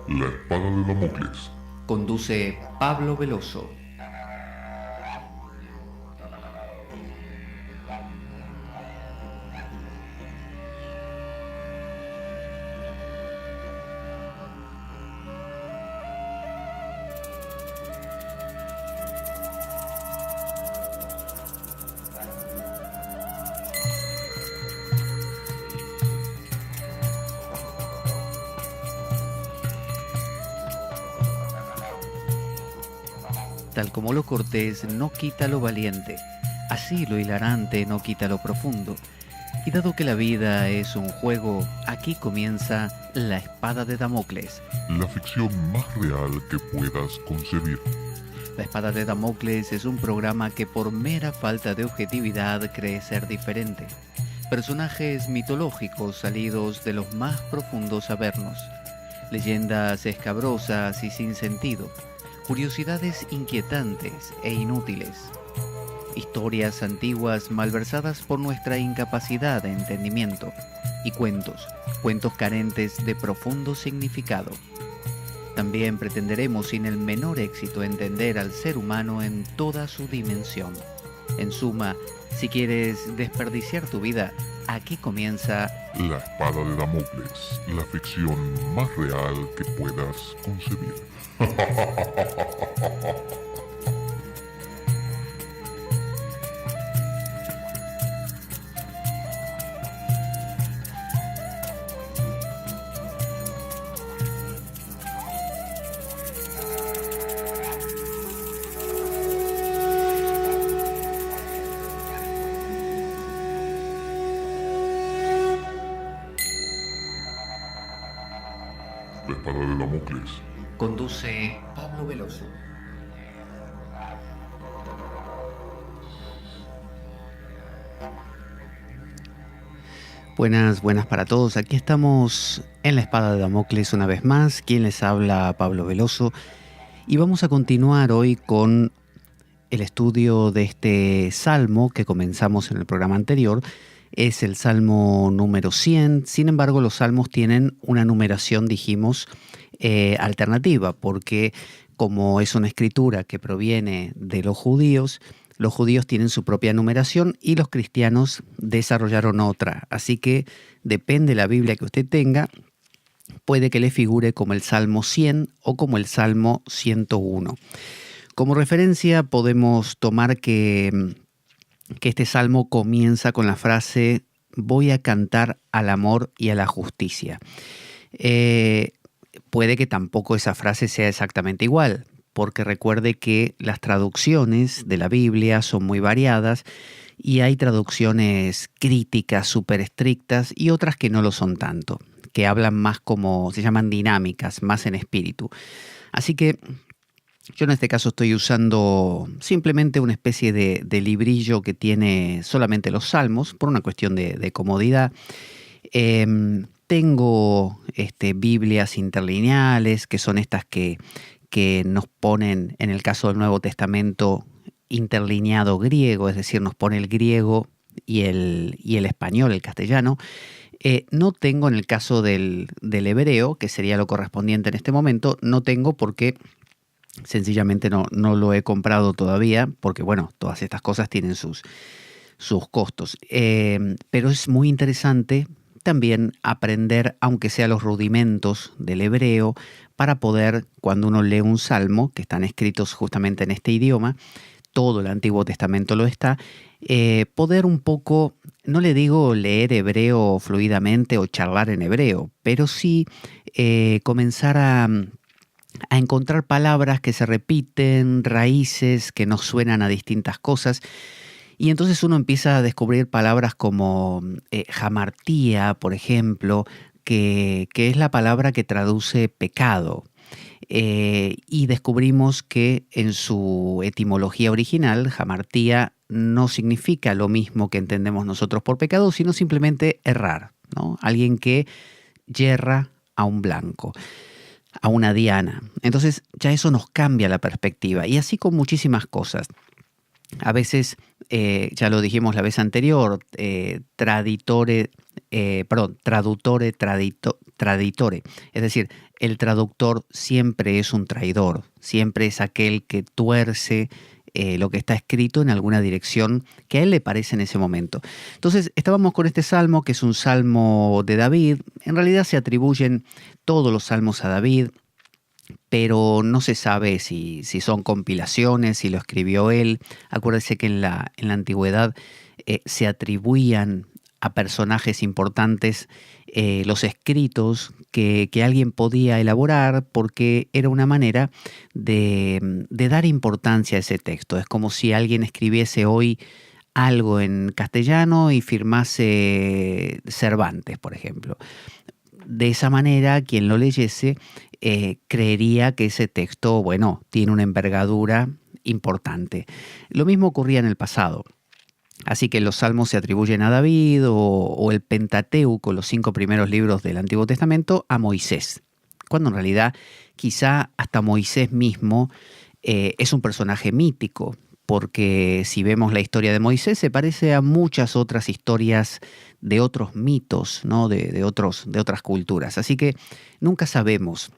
La espada de Damocles. Conduce Pablo Veloso. Tal como lo cortés no quita lo valiente, así lo hilarante no quita lo profundo. Y dado que la vida es un juego, aquí comienza La Espada de Damocles. La ficción más real que puedas concebir. La Espada de Damocles es un programa que por mera falta de objetividad cree ser diferente. Personajes mitológicos salidos de los más profundos avernos. Leyendas escabrosas y sin sentido. Curiosidades inquietantes e inútiles. Historias antiguas malversadas por nuestra incapacidad de entendimiento. Y cuentos carentes de profundo significado. También pretenderemos sin el menor éxito entender al ser humano en toda su dimensión. En suma, si quieres desperdiciar tu vida, aquí comienza La espada de Damocles, la ficción más real que puedas concebir. La espada de Damocles. Conduce Pablo Veloso. Buenas para todos. Aquí estamos en La Espada de Damocles una vez más. Quien les habla, Pablo Veloso. Y vamos a continuar hoy con el estudio de este salmo que comenzamos en el programa anterior. Es el salmo número 100. Sin embargo, los salmos tienen una numeración, dijimos, alternativa, porque como es una escritura que proviene de los judíos tienen su propia numeración y los cristianos desarrollaron otra. Así que depende de la Biblia que usted tenga, puede que le figure como el Salmo 100 o como el Salmo 101. Como referencia podemos tomar que este salmo comienza con la frase «Voy a cantar al amor y a la justicia». Puede que tampoco esa frase sea exactamente igual, porque recuerde que las traducciones de la Biblia son muy variadas y hay traducciones críticas súper estrictas y otras que no lo son tanto, que hablan más como, se llaman dinámicas, más en espíritu. Así que yo en este caso estoy usando simplemente una especie de librillo que tiene solamente los salmos, por una cuestión de comodidad. Tengo Biblias interlineales, que son estas que nos ponen, en el caso del Nuevo Testamento, interlineado griego, es decir, nos pone el griego y el español, el castellano. No tengo en el caso del hebreo, que sería lo correspondiente en este momento, no tengo porque sencillamente no lo he comprado todavía, porque bueno, todas estas cosas tienen sus costos. Pero es muy interesante también aprender, aunque sea los rudimentos del hebreo, para poder, cuando uno lee un salmo, que están escritos justamente en este idioma, todo el Antiguo Testamento lo está, poder un poco, no le digo leer hebreo fluidamente o charlar en hebreo, pero sí comenzar a encontrar palabras que se repiten, raíces que nos suenan a distintas cosas. Y entonces uno empieza a descubrir palabras como hamartía, por ejemplo, que es la palabra que traduce pecado. Y descubrimos que en su etimología original, hamartía no significa lo mismo que entendemos nosotros por pecado, sino simplemente errar, ¿no? Alguien que yerra a un blanco, a una diana. Entonces ya eso nos cambia la perspectiva. Y así con muchísimas cosas. A veces, ya lo dijimos la vez anterior, traditore. Es decir, el traductor siempre es un traidor, siempre es aquel que tuerce lo que está escrito en alguna dirección que a él le parece en ese momento. Entonces, estábamos con este salmo, que es un salmo de David. En realidad se atribuyen todos los salmos a David, pero no se sabe si son compilaciones, si lo escribió él. Acuérdense que en la antigüedad se atribuían a personajes importantes los escritos que alguien podía elaborar, porque era una manera de dar importancia a ese texto. Es como si alguien escribiese hoy algo en castellano y firmase Cervantes, por ejemplo. De esa manera, quien lo leyese creería que ese texto, bueno, tiene una envergadura importante. Lo mismo ocurría en el pasado. Así que los salmos se atribuyen a David o el Pentateuco, los 5 primeros libros del Antiguo Testamento, a Moisés. Cuando en realidad quizá hasta Moisés mismo es un personaje mítico, porque si vemos la historia de Moisés se parece a muchas otras historias de otros mitos, ¿no? de otras culturas. Así que nunca sabemos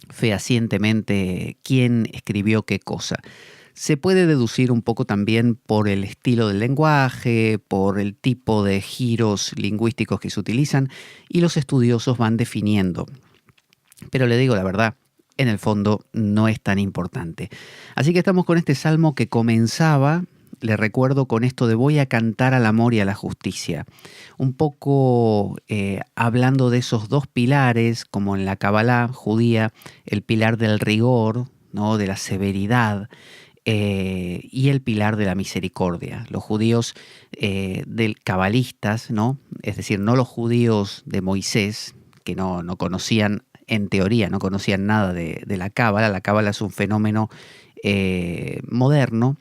fehacientemente quién escribió qué cosa. Se puede deducir un poco también por el estilo del lenguaje, por el tipo de giros lingüísticos que se utilizan, y los estudiosos van definiendo. Pero le digo la verdad, en el fondo no es tan importante. Así que estamos con este salmo que comenzaba, le recuerdo, con esto de voy a cantar al amor y a la justicia. Un poco hablando de esos dos pilares, como en la Kabbalah judía, el pilar del rigor, ¿no? De la severidad, y el pilar de la misericordia. Los judíos cabalistas, ¿no? Es decir, no los judíos de Moisés, que no conocían, en teoría, no conocían nada de la Cábala. La Cábala es un fenómeno moderno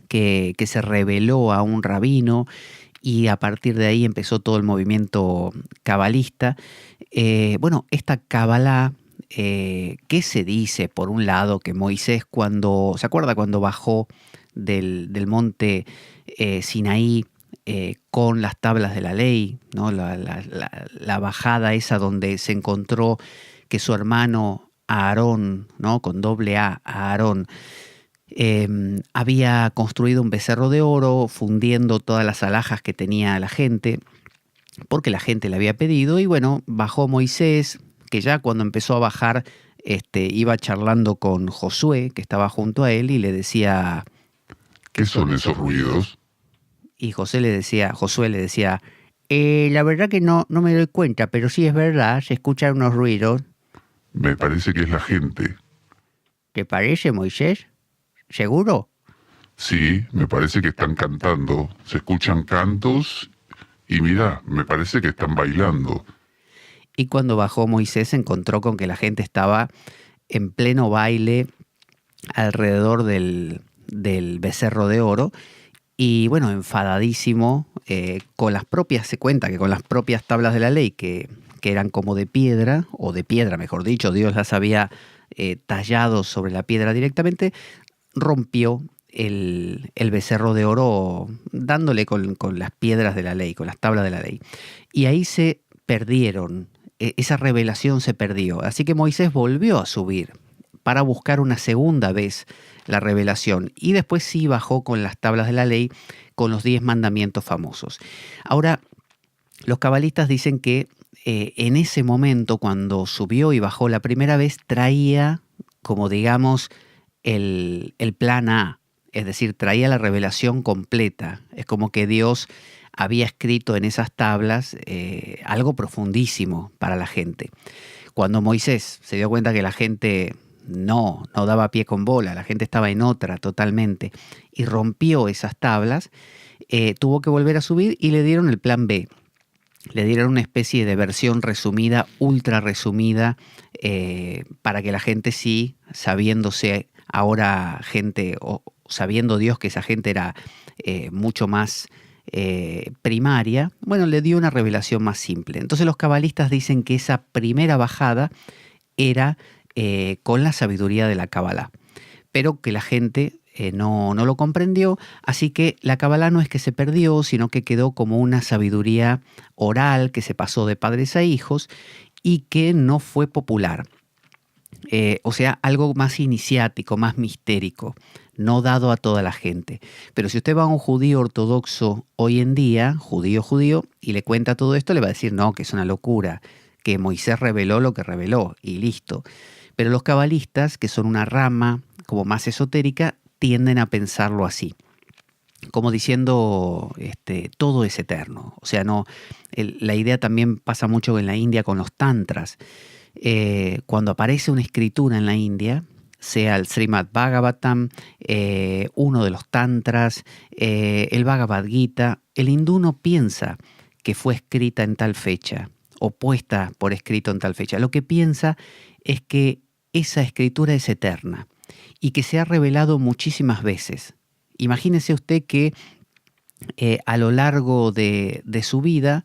que se reveló a un rabino y a partir de ahí empezó todo el movimiento cabalista. Bueno, esta Cábala, ¿qué se dice? Por un lado, que Moisés ¿se acuerda cuando bajó del monte Sinaí con las tablas de la ley, ¿no? La bajada esa donde se encontró que su hermano Aarón, ¿no? Con doble A, Aarón, había construido un becerro de oro fundiendo todas las alhajas que tenía la gente, porque la gente le había pedido, y bueno, bajó Moisés, que ya cuando empezó a bajar iba charlando con Josué, que estaba junto a él, y le decía, ¿qué son esos ruidos? Y Josué le decía, la verdad que no me doy cuenta, pero sí es verdad, se escuchan unos ruidos. Me parece que es la gente. ¿Te parece, Moisés? ¿Seguro? Sí, me parece que están cantando. Se escuchan cantos y mira, me parece que están bailando. Y cuando bajó Moisés se encontró con que la gente estaba en pleno baile alrededor del becerro de oro. Y bueno, enfadadísimo, se cuenta que con las propias tablas de la ley, que eran como de piedra, o de piedra mejor dicho, Dios las había tallado sobre la piedra directamente, rompió el becerro de oro dándole con las piedras de la ley, con las tablas de la ley. Y ahí se perdieron, esa revelación se perdió. Así que Moisés volvió a subir para buscar una segunda vez la revelación, y después sí bajó con las tablas de la ley, con los 10 mandamientos famosos. Ahora, los cabalistas dicen que en ese momento, cuando subió y bajó la primera vez, traía, como digamos, el plan A, es decir, traía la revelación completa. Es como que Dios había escrito en esas tablas algo profundísimo para la gente. Cuando Moisés se dio cuenta que la gente no daba pie con bola, la gente estaba en otra totalmente, y rompió esas tablas, tuvo que volver a subir y le dieron el plan B. Le dieron una especie de versión resumida, ultra resumida, para que la gente sí, sabiéndose ahora gente, o sabiendo Dios que esa gente era mucho más primaria, bueno, le dio una revelación más simple. Entonces los cabalistas dicen que esa primera bajada era con la sabiduría de la Kabbalah, pero que la gente no lo comprendió, así que la Kabbalah no es que se perdió, sino que quedó como una sabiduría oral que se pasó de padres a hijos y que no fue popular. O sea, algo más iniciático, más mistérico, no dado a toda la gente. Pero si usted va a un judío ortodoxo hoy en día, judío, y le cuenta todo esto, le va a decir, no, que es una locura, que Moisés reveló lo que reveló y listo. Pero los cabalistas, que son una rama como más esotérica, tienden a pensarlo así, como diciendo, todo es eterno. O sea, no, la idea también pasa mucho en la India con los tantras. Cuando aparece una escritura en la India, sea el Srimad Bhagavatam, uno de los tantras, el Bhagavad Gita, el hindú no piensa que fue escrita en tal fecha o puesta por escrito en tal fecha. Lo que piensa es que esa escritura es eterna y que se ha revelado muchísimas veces. Imagínese usted que a lo largo de su vida,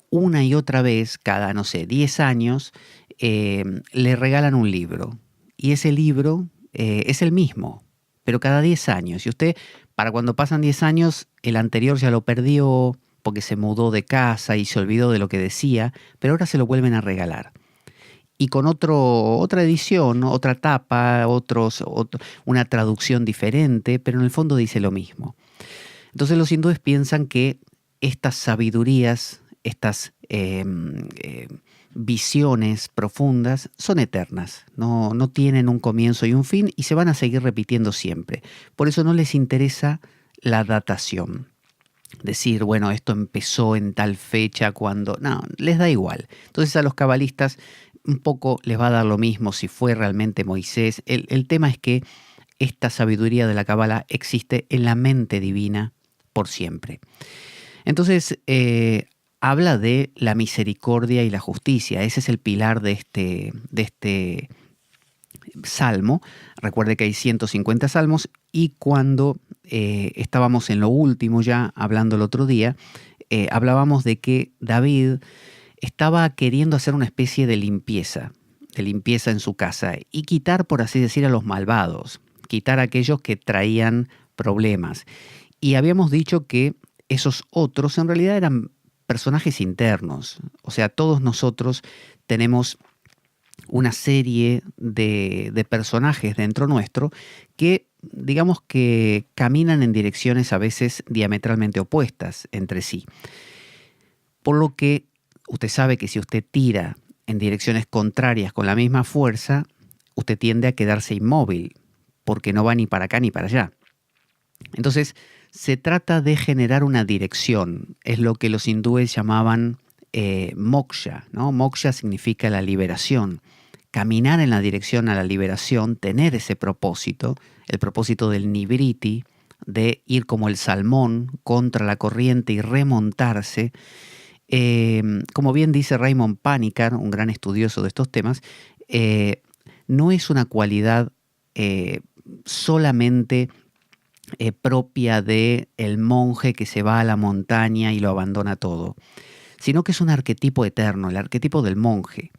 una y otra vez, cada, no sé, 10 años, le regalan un libro. Y ese libro es el mismo, pero cada 10 años. Y usted, para cuando pasan 10 años, el anterior ya lo perdió porque se mudó de casa y se olvidó de lo que decía, pero ahora se lo vuelven a regalar. Y con otra edición, ¿no? Otra tapa, una traducción diferente, pero en el fondo dice lo mismo. Entonces los hindúes piensan que estas sabidurías, estas visiones profundas son eternas, no tienen un comienzo y un fin y se van a seguir repitiendo siempre. Por eso no les interesa la datación. Decir, bueno, esto empezó en tal fecha cuando... No, les da igual. Entonces a los cabalistas un poco les va a dar lo mismo si fue realmente Moisés. El tema es que esta sabiduría de la Kabbalah existe en la mente divina por siempre. Entonces, habla de la misericordia y la justicia. Ese es el pilar de este salmo. Recuerde que hay 150 salmos y cuando estábamos en lo último ya, hablando el otro día, hablábamos de que David estaba queriendo hacer una especie de limpieza en su casa y quitar, por así decir, a los malvados, quitar a aquellos que traían problemas. Y habíamos dicho que esos otros en realidad eran personajes internos. O sea, todos nosotros tenemos una serie de personajes dentro nuestro que, digamos que caminan en direcciones a veces diametralmente opuestas entre sí. Por lo que usted sabe que si usted tira en direcciones contrarias con la misma fuerza, usted tiende a quedarse inmóvil, porque no va ni para acá ni para allá. Entonces, se trata de generar una dirección, es lo que los hindúes llamaban moksha, ¿no? Moksha significa la liberación. Caminar en la dirección a la liberación, tener ese propósito, el propósito del nivriti, de ir como el salmón contra la corriente y remontarse. Como bien dice Raymond Panikkar, un gran estudioso de estos temas, no es una cualidad solamente propia del monje que se va a la montaña y lo abandona todo, sino que es un arquetipo eterno, el arquetipo del monje.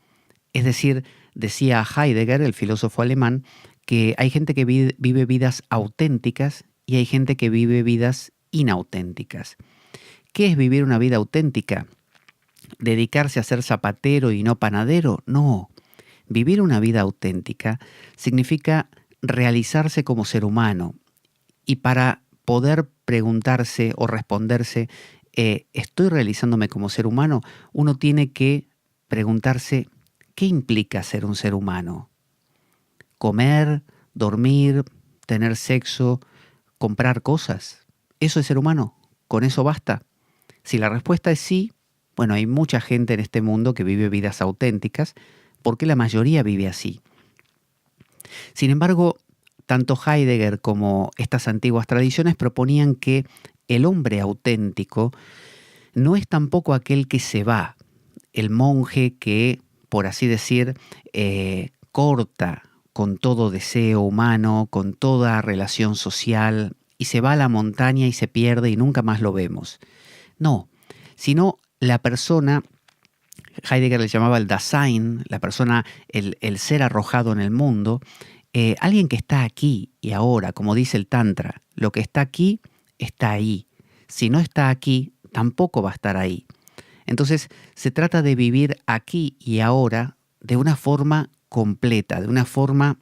Es decir, decía Heidegger, el filósofo alemán, que hay gente que vive vidas auténticas y hay gente que vive vidas inauténticas. ¿Qué es vivir una vida auténtica? ¿Dedicarse a ser zapatero y no panadero? No. Vivir una vida auténtica significa realizarse como ser humano. Y para poder preguntarse o responderse, ¿estoy realizándome como ser humano? Uno tiene que preguntarse, ¿qué implica ser un ser humano? Comer, dormir, tener sexo, comprar cosas. ¿Eso es ser humano? ¿Con eso basta? Si la respuesta es sí, bueno, hay mucha gente en este mundo que vive vidas auténticas, porque la mayoría vive así. Sin embargo, tanto Heidegger como estas antiguas tradiciones proponían que el hombre auténtico no es tampoco aquel que se va, el monje que, por así decir, corta con todo deseo humano, con toda relación social, y se va a la montaña y se pierde y nunca más lo vemos. No, sino la persona, Heidegger le llamaba el Dasein, la persona, el ser arrojado en el mundo, alguien que está aquí y ahora, como dice el Tantra, lo que está aquí está ahí. Si no está aquí, tampoco va a estar ahí. Entonces, se trata de vivir aquí y ahora de una forma completa, de una forma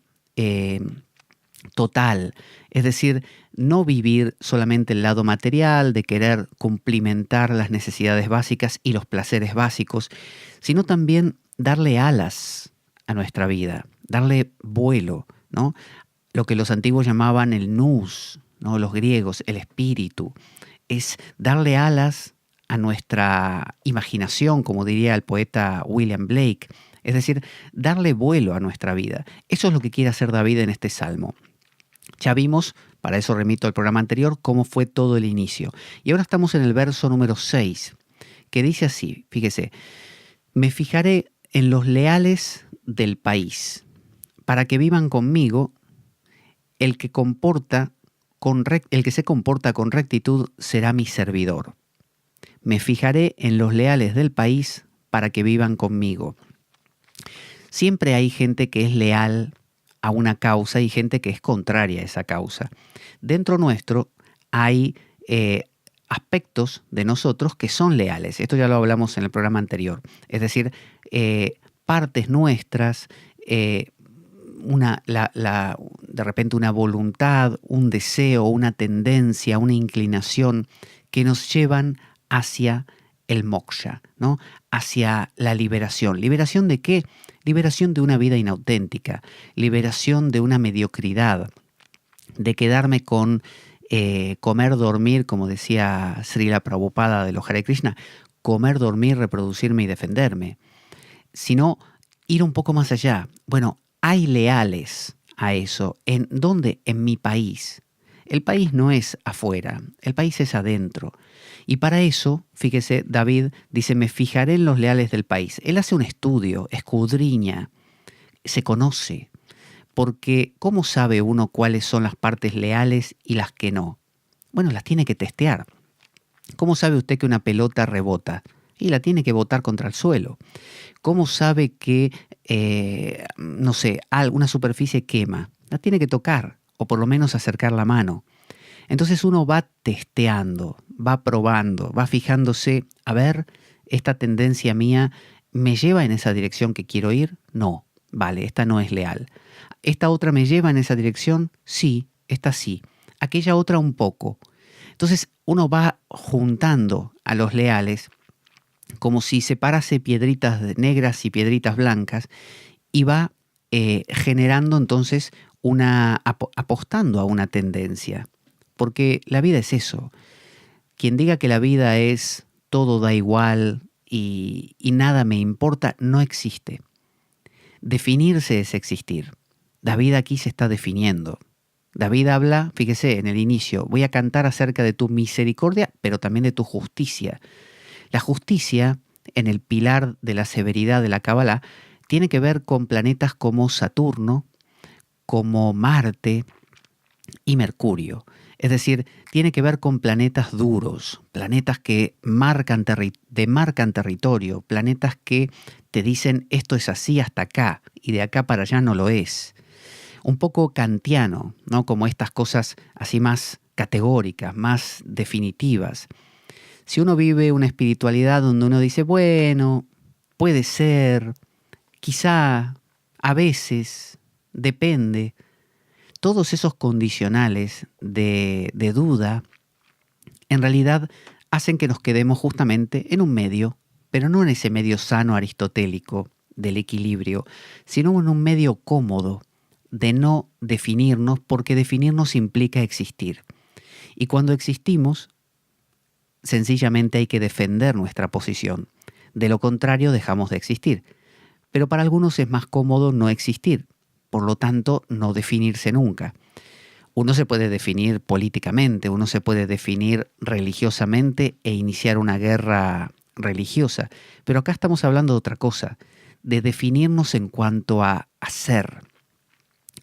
total. Es decir, no vivir solamente el lado material, de querer cumplimentar las necesidades básicas y los placeres básicos, sino también darle alas a nuestra vida, darle vuelo, ¿no? Lo que los antiguos llamaban el nous, ¿no? Los griegos, el espíritu, es darle alas a nuestra imaginación, como diría el poeta William Blake, es decir, darle vuelo a nuestra vida. Eso es lo que quiere hacer David en este salmo. Ya vimos, para eso remito al programa anterior, cómo fue todo el inicio. Y ahora estamos en el verso número 6, que dice así, fíjese, me fijaré en los leales del país, para que vivan conmigo, el que se comporta con rectitud será mi servidor. Me fijaré en los leales del país para que vivan conmigo. Siempre hay gente que es leal a una causa y gente que es contraria a esa causa. Dentro nuestro hay aspectos de nosotros que son leales. Esto ya lo hablamos en el programa anterior. Es decir, partes nuestras, de repente una voluntad, un deseo, una tendencia, una inclinación que nos llevan hacia el moksha, ¿no? Hacia la liberación. ¿Liberación de qué? Liberación de una vida inauténtica, liberación de una mediocridad, de quedarme con comer, dormir, como decía Srila Prabhupada de los Hare Krishna, comer, dormir, reproducirme y defenderme, sino ir un poco más allá. Bueno, hay leales a eso. ¿En dónde? En mi país. El país no es afuera, el país es adentro. Y para eso, fíjese, David dice, me fijaré en los leales del país. Él hace un estudio, escudriña, se conoce. Porque ¿cómo sabe uno cuáles son las partes leales y las que no? Bueno, las tiene que testear. ¿Cómo sabe usted que una pelota rebota? Y la tiene que botar contra el suelo. ¿Cómo sabe que, no sé, alguna superficie quema? La tiene que tocar, o por lo menos acercar la mano. Entonces uno va testeando, va probando, va fijándose, a ver, esta tendencia mía ¿me lleva en esa dirección que quiero ir? No, vale, esta no es leal. ¿Esta otra me lleva en esa dirección? Sí, esta sí. Aquella otra un poco. Entonces uno va juntando a los leales como si separase piedritas negras y piedritas blancas y va generando entonces apostando a una tendencia. Porque la vida es eso. Quien diga que la vida es todo da igual y nada me importa, no existe. Definirse es existir. David aquí se está definiendo. David habla, fíjese, en el inicio, voy a cantar acerca de tu misericordia, pero también de tu justicia. La justicia, en el pilar de la severidad de la Cábala, tiene que ver con planetas como Saturno, como Marte y Mercurio. Es decir, tiene que ver con planetas duros, planetas que demarcan territorio, planetas que te dicen esto es así hasta acá y de acá para allá no lo es. Un poco kantiano, ¿no? Como estas cosas así más categóricas, más definitivas. Si uno vive una espiritualidad donde uno dice, bueno, puede ser, quizá, a veces, depende, todos esos condicionales de duda, en realidad hacen que nos quedemos justamente en un medio, pero no en ese medio sano aristotélico del equilibrio, sino en un medio cómodo de no definirnos, porque definirnos implica existir. Y cuando existimos, sencillamente hay que defender nuestra posición. De lo contrario, dejamos de existir. Pero para algunos es más cómodo no existir, por lo tanto, no definirse nunca. Uno se puede definir políticamente, uno se puede definir religiosamente e iniciar una guerra religiosa. Pero acá estamos hablando de otra cosa, de definirnos en cuanto a ser.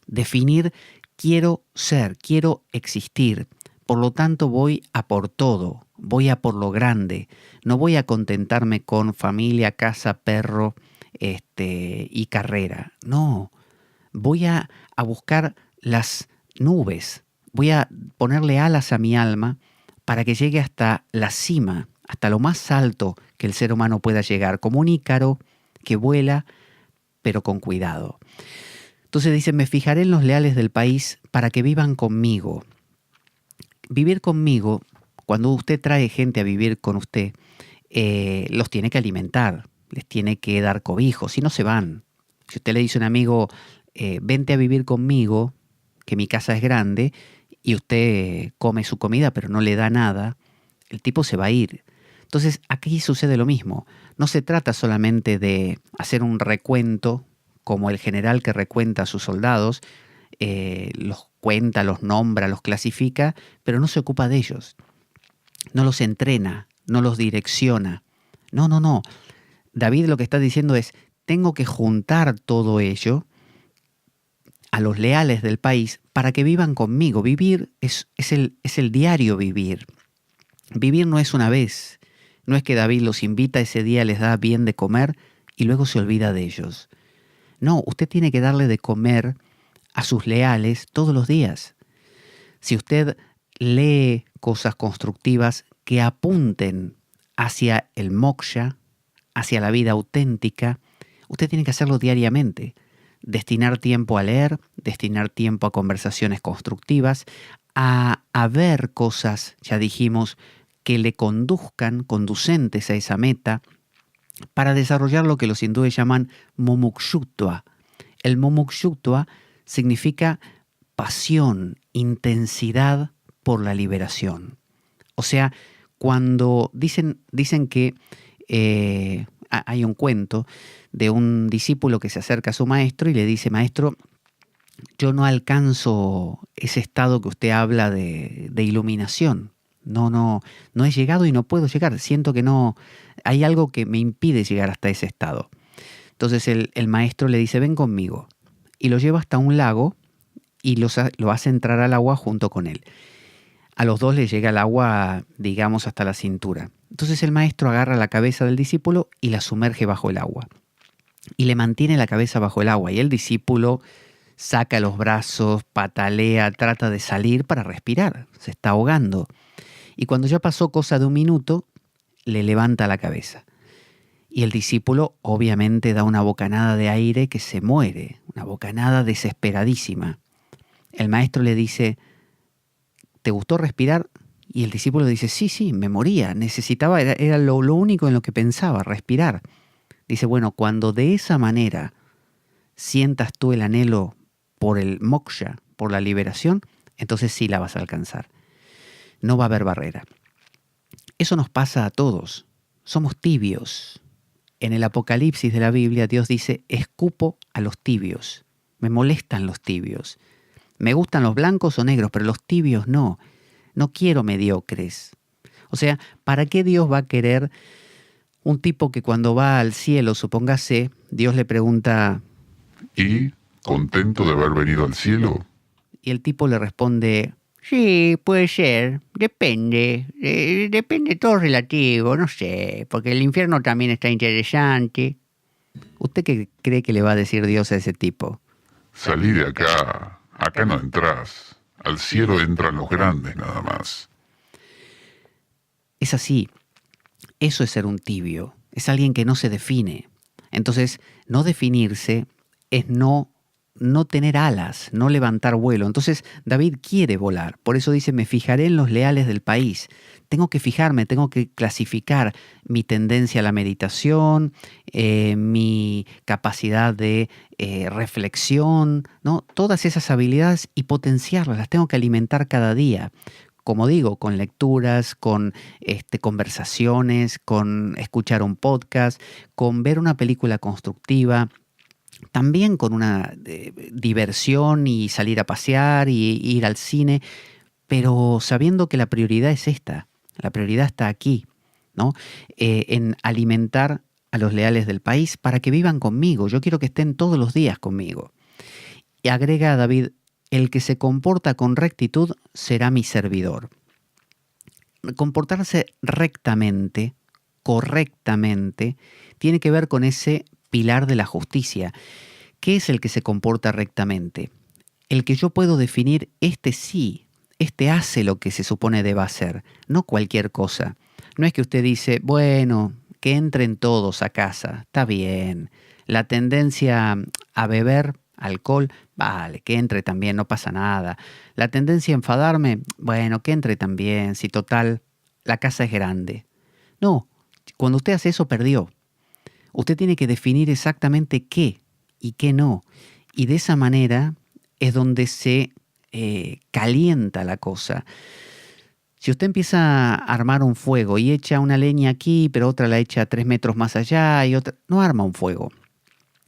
Definir, quiero ser, quiero existir. Por lo tanto, voy a por todo, voy a por lo grande. No voy a contentarme con familia, casa, perro, y carrera. No. voy a buscar las nubes, voy a ponerle alas a mi alma para que llegue hasta la cima, hasta lo más alto que el ser humano pueda llegar, como un ícaro que vuela, pero con cuidado. Entonces dice, me fijaré en los leales del país para que vivan conmigo. Vivir conmigo, cuando usted trae gente a vivir con usted, los tiene que alimentar, les tiene que dar cobijo, si no se van. Si usted le dice a un amigo, vente a vivir conmigo, que mi casa es grande, y usted come su comida pero no le da nada, el tipo se va a ir. Entonces aquí sucede lo mismo. No se trata solamente de hacer un recuento como el general que recuenta a sus soldados, los cuenta, los nombra, los clasifica, pero no se ocupa de ellos. No los entrena, no los direcciona. No. David lo que está diciendo es, tengo que juntar todo ello a los leales del país para que vivan conmigo. Vivir es el diario vivir. Vivir no es una vez. No es que David los invita ese día, les da bien de comer y luego se olvida de ellos. No, usted tiene que darle de comer a sus leales todos los días. Si usted lee cosas constructivas que apunten hacia el moksha, hacia la vida auténtica, usted tiene que hacerlo diariamente. Destinar tiempo a leer, destinar tiempo a conversaciones constructivas, a ver cosas, ya dijimos, que le conduzcan, conducentes a esa meta, para desarrollar lo que los hindúes llaman mumukshutva. El mumukshutva significa pasión, intensidad por la liberación. O sea, cuando dicen que hay un cuento de un discípulo que se acerca a su maestro y le dice, maestro, yo no alcanzo ese estado que usted habla de iluminación. No he llegado y no puedo llegar. Siento que no, hay algo que me impide llegar hasta ese estado. Entonces el maestro le dice, ven conmigo. Y lo lleva hasta un lago y lo hace entrar al agua junto con él. A los dos les llega el agua, digamos, hasta la cintura. Entonces el maestro agarra la cabeza del discípulo y la sumerge bajo el agua. Y le mantiene la cabeza bajo el agua. Y el discípulo saca los brazos, patalea, trata de salir para respirar. Se está ahogando. Y cuando ya pasó cosa de un minuto, le levanta la cabeza. Y el discípulo obviamente da una bocanada de aire que se muere, una bocanada desesperadísima. El maestro le dice, ¿te gustó respirar? Y el discípulo dice, sí, me moría, necesitaba, era lo único en lo que pensaba, respirar. Dice, bueno, cuando de esa manera sientas tú el anhelo por el moksha, por la liberación, entonces sí la vas a alcanzar. No va a haber barrera. Eso nos pasa a todos. Somos tibios. En el Apocalipsis de la Biblia, Dios dice, escupo a los tibios. Me molestan los tibios. Me gustan los blancos o negros, pero los tibios no. No quiero mediocres. O sea, ¿para qué Dios va a querer un tipo que cuando va al cielo, supóngase, Dios le pregunta, ¿y contento de haber venido al cielo? Y el tipo le responde, sí, puede ser, depende, depende, todo relativo, no sé, porque el infierno también está interesante. ¿Usted qué cree que le va a decir Dios a ese tipo? Salí de acá, acá no entras, al cielo entran los grandes nada más. Es así, eso es ser un tibio, es alguien que no se define. Entonces, no definirse es no tener alas, no levantar vuelo. Entonces David quiere volar, por eso dice, me fijaré en los leales del país. Tengo que fijarme, tengo que clasificar mi tendencia a la meditación, mi capacidad de reflexión, ¿no? Todas esas habilidades y potenciarlas, las tengo que alimentar cada día. Como digo, con lecturas, con conversaciones, con escuchar un podcast, con ver una película constructiva, también con una diversión y salir a pasear y ir al cine, pero sabiendo que la prioridad es esta, la prioridad está aquí, ¿no? En alimentar a los leales del país para que vivan conmigo. Yo quiero que estén todos los días conmigo. Y agrega David, el que se comporta con rectitud será mi servidor. Comportarse rectamente, correctamente, tiene que ver con ese pilar de la justicia, ¿Qué es el que se comporta rectamente? El que yo puedo definir, este sí, este hace lo que se supone deba hacer, no cualquier cosa. No es que usted dice, bueno, que entren todos a casa, está bien. La tendencia a beber alcohol, vale, que entre también, no pasa nada. La tendencia a enfadarme, bueno, que entre también, si total, la casa es grande. No, cuando usted hace eso, perdió. Usted tiene que definir exactamente qué y qué no. Y de esa manera es donde se calienta la cosa. Si usted empieza a armar un fuego y echa una leña aquí, pero otra la echa 3 metros más allá y otra, no arma un fuego.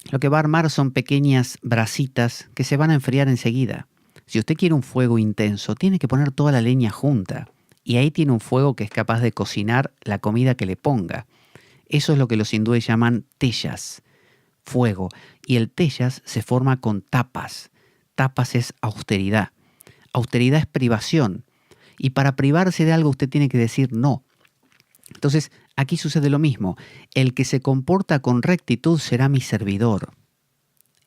Lo que va a armar son pequeñas brasitas que se van a enfriar enseguida. Si usted quiere un fuego intenso, tiene que poner toda la leña junta. Y ahí tiene un fuego que es capaz de cocinar la comida que le ponga. Eso es lo que los hindúes llaman teyas, fuego. Y el teyas se forma con tapas. Tapas es austeridad. Austeridad es privación. Y para privarse de algo usted tiene que decir no. Entonces, aquí sucede lo mismo. El que se comporta con rectitud será mi servidor.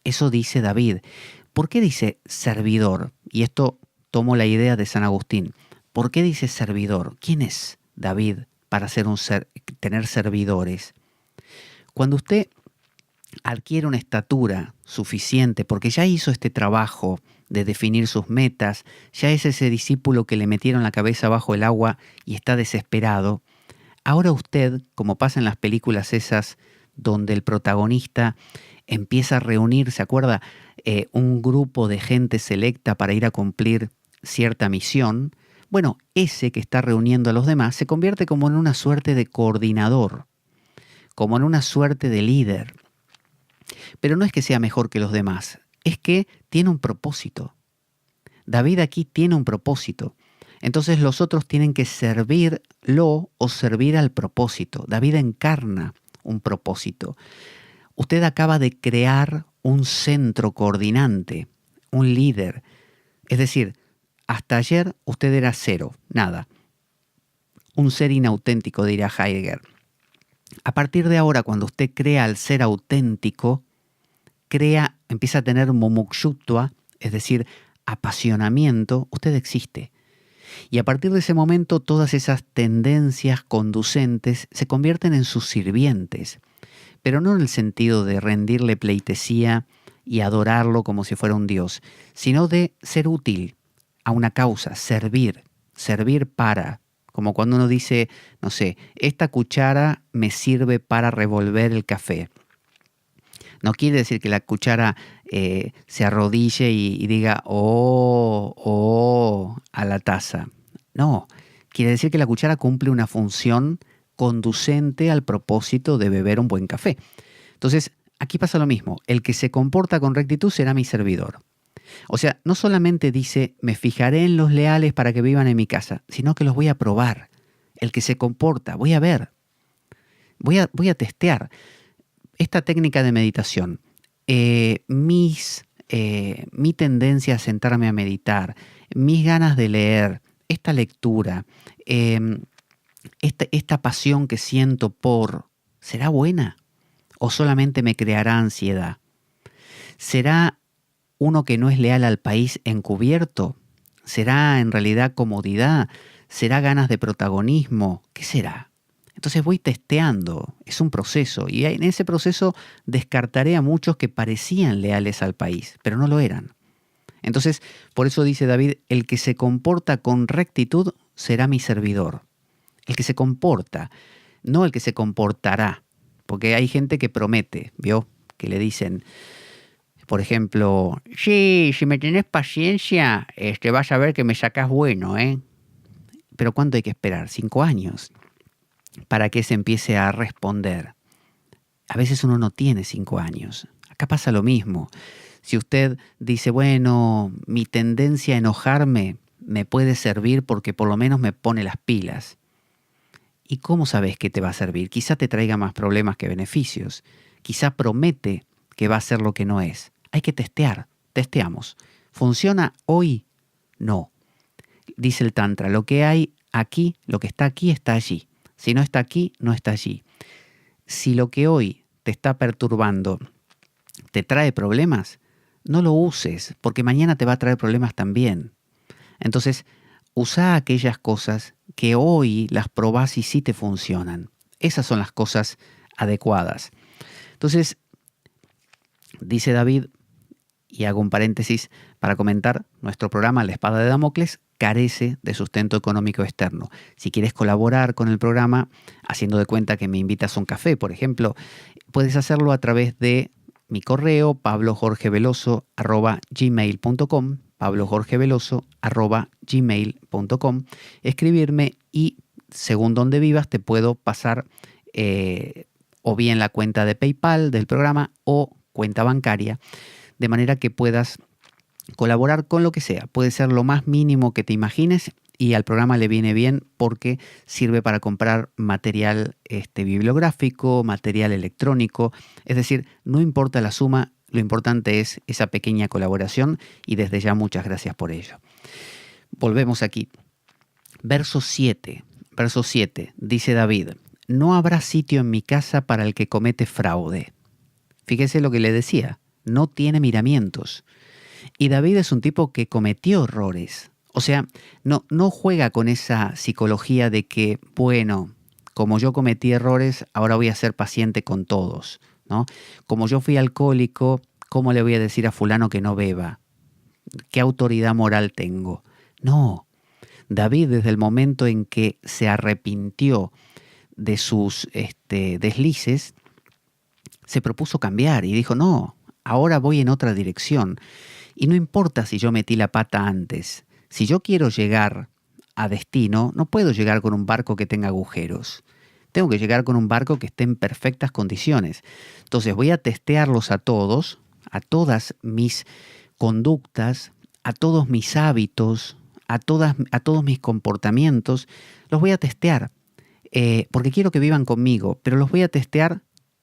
Eso dice David. ¿Por qué dice servidor? Y esto tomo la idea de San Agustín. ¿Por qué dice servidor? ¿Quién es David para tener servidores? Cuando usted adquiere una estatura suficiente, porque ya hizo este trabajo de definir sus metas, ya es ese discípulo que le metieron la cabeza bajo el agua y está desesperado, ahora usted, como pasa en las películas esas donde el protagonista empieza a reunir, ¿se acuerda? Un grupo de gente selecta para ir a cumplir cierta misión. Bueno, ese que está reuniendo a los demás se convierte como en una suerte de coordinador, como en una suerte de líder. Pero no es que sea mejor que los demás, es que tiene un propósito. David aquí tiene un propósito. Entonces los otros tienen que servirlo o servir al propósito. David encarna un propósito. Usted acaba de crear un centro coordinante, un líder. Es decir, hasta ayer usted era cero, nada. Un ser inauténtico, diría Heidegger. A partir de ahora, cuando usted crea al ser auténtico, empieza a tener mumukshutva, es decir, apasionamiento, usted existe. Y a partir de ese momento todas esas tendencias conducentes se convierten en sus sirvientes, pero no en el sentido de rendirle pleitesía y adorarlo como si fuera un dios, sino de ser útil a una causa, servir para, como cuando uno dice, no sé, esta cuchara me sirve para revolver el café. No quiere decir que la cuchara se arrodille y diga, oh, a la taza. No, quiere decir que la cuchara cumple una función conducente al propósito de beber un buen café. Entonces, aquí pasa lo mismo. El que se comporta con rectitud será mi servidor. O sea, no solamente dice, me fijaré en los leales para que vivan en mi casa, sino que los voy a probar. El que se comporta, voy a ver, voy a testear. Esta técnica de meditación, mi tendencia a sentarme a meditar, mis ganas de leer, esta lectura, esta pasión que siento ¿será buena? ¿O solamente me creará ansiedad? ¿Será uno que no es leal al país encubierto? ¿Será en realidad comodidad? ¿Será ganas de protagonismo? ¿Qué será? Entonces voy testeando, es un proceso, y en ese proceso descartaré a muchos que parecían leales al país, pero no lo eran. Entonces, por eso dice David, el que se comporta con rectitud será mi servidor. El que se comporta, no el que se comportará, porque hay gente que promete, ¿vio? Que le dicen, por ejemplo, sí, si me tenés paciencia, vas a ver que me sacás bueno, ¿eh? Pero ¿cuánto hay que esperar? 5 años. Para que se empiece a responder. A veces uno no tiene 5 años. Acá pasa lo mismo. Si usted dice, bueno, mi tendencia a enojarme me puede servir porque por lo menos me pone las pilas. ¿Y cómo sabes que te va a servir? Quizá te traiga más problemas que beneficios. Quizá promete que va a ser lo que no es. Hay que testear. Testeamos. ¿Funciona hoy? No. Dice el Tantra, lo que hay aquí, lo que está aquí, está allí. Si no está aquí, no está allí. Si lo que hoy te está perturbando te trae problemas, no lo uses, porque mañana te va a traer problemas también. Entonces, usa aquellas cosas que hoy las probás y sí te funcionan. Esas son las cosas adecuadas. Entonces, dice David, y hago un paréntesis para comentar, nuestro programa La Espada de Damocles carece de sustento económico externo. Si quieres colaborar con el programa, haciendo de cuenta que me invitas a un café, por ejemplo, puedes hacerlo a través de mi correo pablojorgeveloso@gmail.com, pablojorgeveloso@gmail.com, escribirme y según donde vivas te puedo pasar o bien la cuenta de PayPal del programa o cuenta bancaria, de manera que puedas colaborar con lo que sea. Puede ser lo más mínimo que te imagines y al programa le viene bien porque sirve para comprar material bibliográfico, material electrónico. Es decir, no importa la suma, lo importante es esa pequeña colaboración y desde ya muchas gracias por ello. Volvemos aquí. Verso 7, dice David, no habrá sitio en mi casa para el que comete fraude. Fíjese lo que le decía, no tiene miramientos. Y David es un tipo que cometió errores. O sea, no juega con esa psicología de que, bueno, como yo cometí errores, ahora voy a ser paciente con todos, ¿no? Como yo fui alcohólico, ¿cómo le voy a decir a fulano que no beba? ¿Qué autoridad moral tengo? No. David, desde el momento en que se arrepintió de sus deslices, se propuso cambiar y dijo, no, ahora voy en otra dirección. Y no importa si yo metí la pata antes. Si yo quiero llegar a destino, no puedo llegar con un barco que tenga agujeros. Tengo que llegar con un barco que esté en perfectas condiciones. Entonces voy a testearlos a todos, a todas mis conductas, a todos mis hábitos, a todos mis comportamientos. Los voy a testear porque quiero que vivan conmigo, pero los voy a testear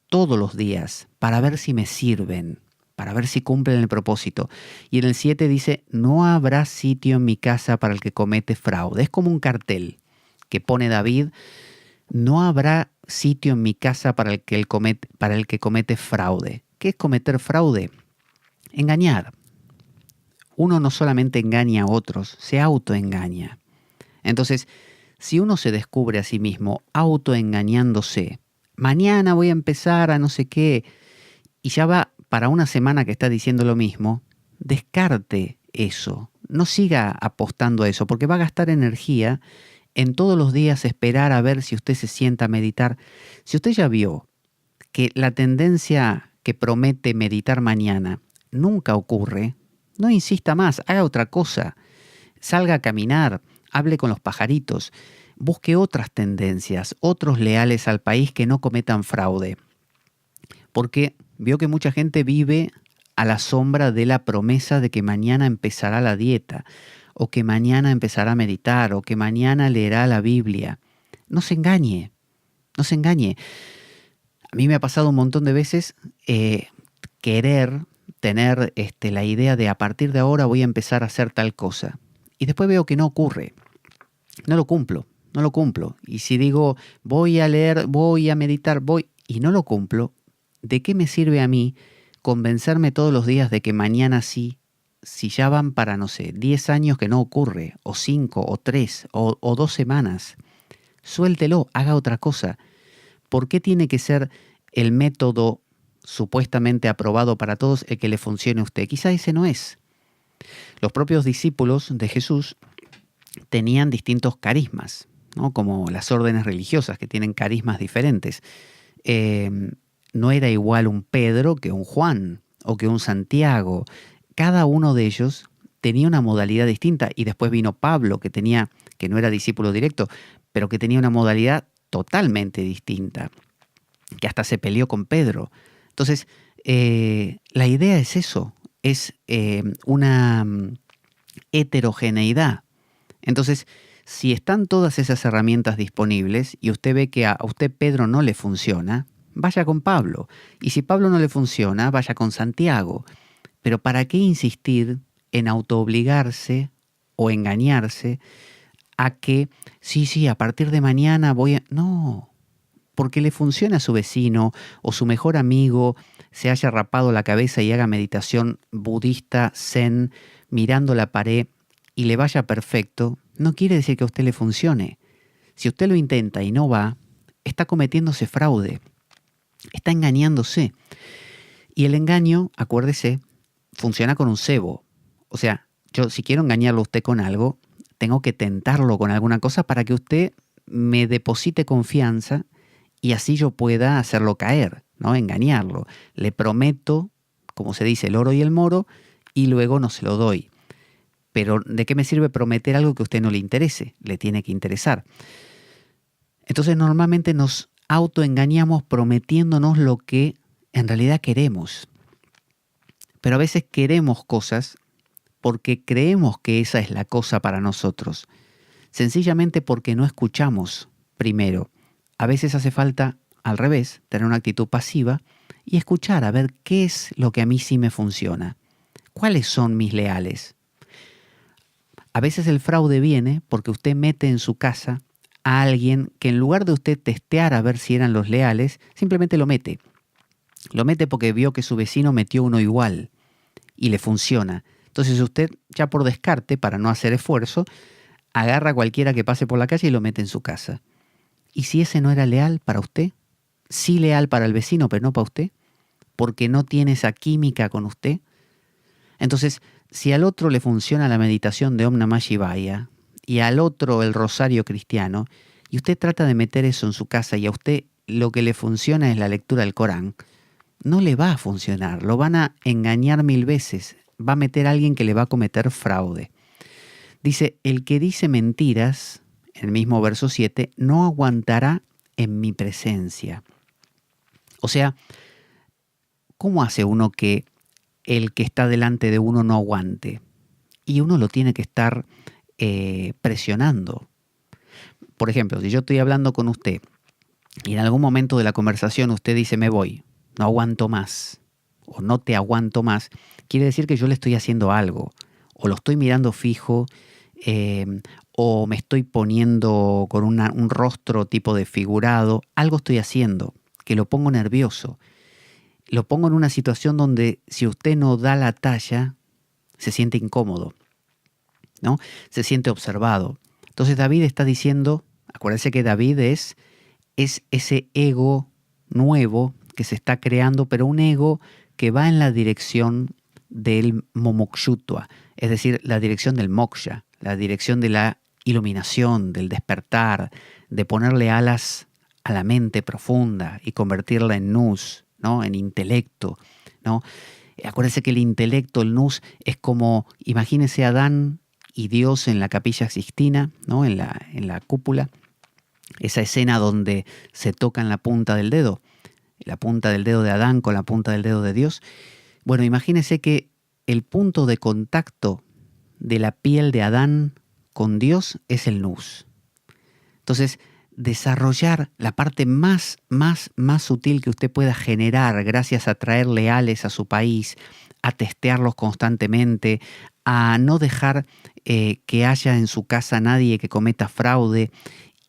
todos los días para ver si me sirven, para ver si cumplen el propósito. Y en el 7 dice, no habrá sitio en mi casa para el que comete fraude. Es como un cartel que pone David, no habrá sitio en mi casa para el que comete fraude. ¿Qué es cometer fraude? Engañar. Uno no solamente engaña a otros, se autoengaña. Entonces, si uno se descubre a sí mismo autoengañándose, mañana voy a empezar a no sé qué, y ya va para una semana que está diciendo lo mismo, descarte eso. No siga apostando a eso, porque va a gastar energía en todos los días esperar a ver si usted se sienta a meditar. Si usted ya vio que la tendencia que promete meditar mañana nunca ocurre, no insista más, haga otra cosa. Salga a caminar, hable con los pajaritos, busque otras tendencias, otros leales al país que no cometan fraude. Porque vio que mucha gente vive a la sombra de la promesa de que mañana empezará la dieta, o que mañana empezará a meditar, o que mañana leerá la Biblia. No se engañe, no se engañe. A mí me ha pasado un montón de veces querer tener la idea de a partir de ahora voy a empezar a hacer tal cosa. Y después veo que no ocurre. No lo cumplo. Y si digo voy a leer, voy a meditar, y no lo cumplo, ¿de qué me sirve a mí convencerme todos los días de que mañana sí, si ya van para, no sé, 10 años que no ocurre, o 5, o 3, o 2 semanas? Suéltelo, haga otra cosa. ¿Por qué tiene que ser el método supuestamente aprobado para todos el que le funcione a usted? Quizá ese no es. Los propios discípulos de Jesús tenían distintos carismas, ¿no? Como las órdenes religiosas que tienen carismas diferentes. No era igual un Pedro que un Juan o que un Santiago. Cada uno de ellos tenía una modalidad distinta y después vino Pablo que no era discípulo directo, pero que tenía una modalidad totalmente distinta, que hasta se peleó con Pedro. Entonces, la idea es eso, es una heterogeneidad. Entonces, si están todas esas herramientas disponibles y usted ve que a usted Pedro no le funciona, vaya con Pablo. Y si Pablo no le funciona, vaya con Santiago. Pero ¿para qué insistir en autoobligarse o engañarse a que, sí, a partir de mañana voy a... No, porque le funciona a su vecino o su mejor amigo se haya rapado la cabeza y haga meditación budista, zen, mirando la pared y le vaya perfecto, no quiere decir que a usted le funcione. Si usted lo intenta y no va, está cometiéndose fraude, está engañándose. Y el engaño, acuérdese, funciona con un cebo. O sea, yo si quiero engañarlo a usted con algo, tengo que tentarlo con alguna cosa para que usted me deposite confianza y así yo pueda hacerlo caer, ¿no? Engañarlo. Le prometo, como se dice, el oro y el moro, y luego no se lo doy. Pero ¿de qué me sirve prometer algo que a usted no le interese? Le tiene que interesar. Entonces normalmente nos autoengañamos prometiéndonos lo que en realidad queremos. Pero a veces queremos cosas porque creemos que esa es la cosa para nosotros. Sencillamente porque no escuchamos primero. A veces hace falta, al revés, tener una actitud pasiva y escuchar a ver qué es lo que a mí sí me funciona. ¿Cuáles son mis leales? A veces el fraude viene porque usted mete en su casa a alguien que en lugar de usted testear a ver si eran los leales, simplemente lo mete. Lo mete porque vio que su vecino metió uno igual y le funciona. Entonces usted, ya por descarte, para no hacer esfuerzo, agarra a cualquiera que pase por la calle y lo mete en su casa. ¿Y si ese no era leal para usted? Sí leal para el vecino, pero no para usted, porque no tiene esa química con usted. Entonces, si al otro le funciona la meditación de Om Namah Shivaya y al otro el rosario cristiano, y usted trata de meter eso en su casa y a usted lo que le funciona es la lectura del Corán, no le va a funcionar, lo van a engañar 1000 veces, va a meter a alguien que le va a cometer fraude. Dice, el que dice mentiras, en el mismo verso 7, no aguantará en mi presencia. O sea, ¿cómo hace uno que el que está delante de uno no aguante? Y uno lo tiene que estar presionando. Por ejemplo, si yo estoy hablando con usted y en algún momento de la conversación usted dice me voy, no aguanto más, o no te aguanto más, quiere decir que yo le estoy haciendo algo, o lo estoy mirando fijo, o me estoy poniendo con un rostro tipo desfigurado, algo estoy haciendo, que lo pongo nervioso. Lo pongo en una situación donde si usted no da la talla, se siente incómodo, ¿no? Se siente observado. Entonces David está diciendo, acuérdense que David es ese ego nuevo que se está creando, pero un ego que va en la dirección del momokshutva, es decir, la dirección del moksha, la dirección de la iluminación, del despertar, de ponerle alas a la mente profunda y convertirla en nus, ¿no? En intelecto, ¿no? Acuérdense que el intelecto, el nus, es como, imagínense a Adán y Dios en la Capilla Sixtina, ¿no? En la cúpula, esa escena donde se tocan la punta del dedo de Adán con la punta del dedo de Dios. Bueno, imagínense que el punto de contacto de la piel de Adán con Dios es el nus. Entonces, desarrollar la parte más sutil que usted pueda generar gracias a traer leales a su país, a testearlos constantemente, a no dejar que haya en su casa nadie que cometa fraude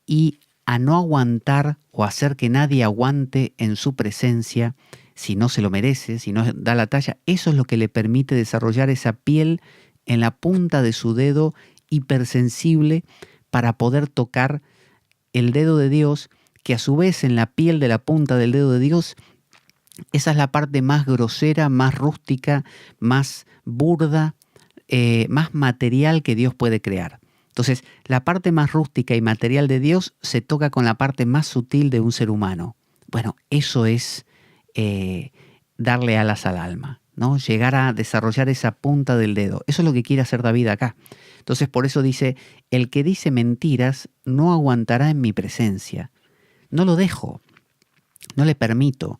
y a no aguantar o hacer que nadie aguante en su presencia si no se lo merece, si no da la talla. Eso es lo que le permite desarrollar esa piel en la punta de su dedo hipersensible para poder tocar el dedo de Dios, que a su vez en la piel de la punta del dedo de Dios, esa es la parte más grosera, más rústica, más burda, más material que Dios puede crear. Entonces, la parte más rústica y material de Dios se toca con la parte más sutil de un ser humano. Bueno, eso es darle alas al alma, ¿no? Llegar a desarrollar esa punta del dedo. Eso es lo que quiere hacer David acá. Entonces, por eso dice, el que dice mentiras no aguantará en mi presencia. No lo dejo, no le permito.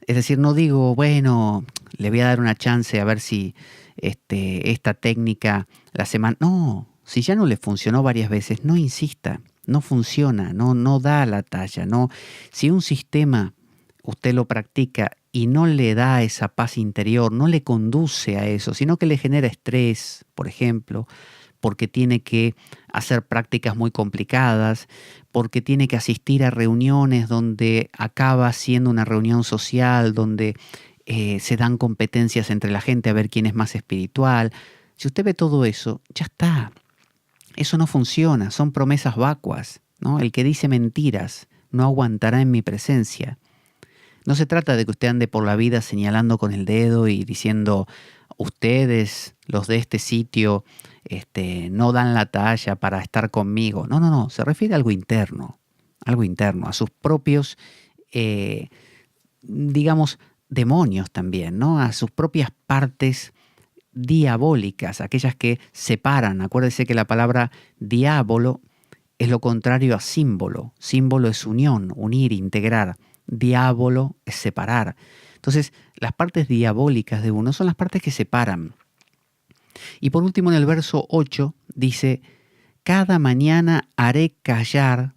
Es decir, no digo, bueno, le voy a dar una chance a ver si esta técnica la semana... No, si ya no le funcionó varias veces, no insista, no funciona, no da la talla. No. Si un sistema usted lo practica y no le da esa paz interior, no le conduce a eso, sino que le genera estrés, por ejemplo, porque tiene que hacer prácticas muy complicadas, porque tiene que asistir a reuniones donde acaba siendo una reunión social, donde se dan competencias entre la gente a ver quién es más espiritual. Si usted ve todo eso, ya está. Eso no funciona, son promesas vacuas, ¿no? El que dice mentiras no aguantará en mi presencia. No se trata de que usted ande por la vida señalando con el dedo y diciendo, ustedes, los de este sitio, no dan la talla para estar conmigo. No, no, no, se refiere a algo interno, a sus propios, digamos, demonios también, ¿no? A sus propias partes diabólicas, aquellas que separan. Acuérdese que la palabra diablo es lo contrario a símbolo. Símbolo es unión, unir, integrar. Diablo es separar. Entonces, las partes diabólicas de uno son las partes que separan. Y por último, en el verso 8 dice, cada mañana haré callar.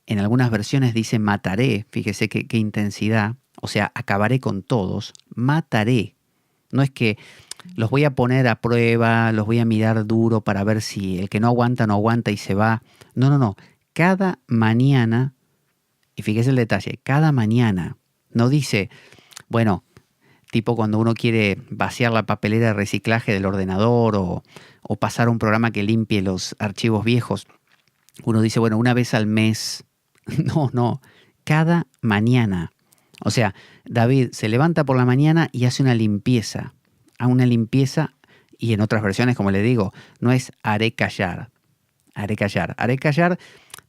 En algunas versiones dice mataré. Fíjese qué intensidad. O sea, acabaré con todos. Mataré. No es que los voy a poner a prueba, los voy a mirar duro para ver si el que no aguanta y se va. No, no, no. Cada mañana, y fíjese el detalle, cada mañana, no dice, bueno, tipo cuando uno quiere vaciar la papelera de reciclaje del ordenador o pasar un programa que limpie los archivos viejos. Uno dice, bueno, una vez al mes. No, no, cada mañana. O sea, David se levanta por la mañana y hace una limpieza. Y en otras versiones, como le digo, no es haré callar. Haré callar. Haré callar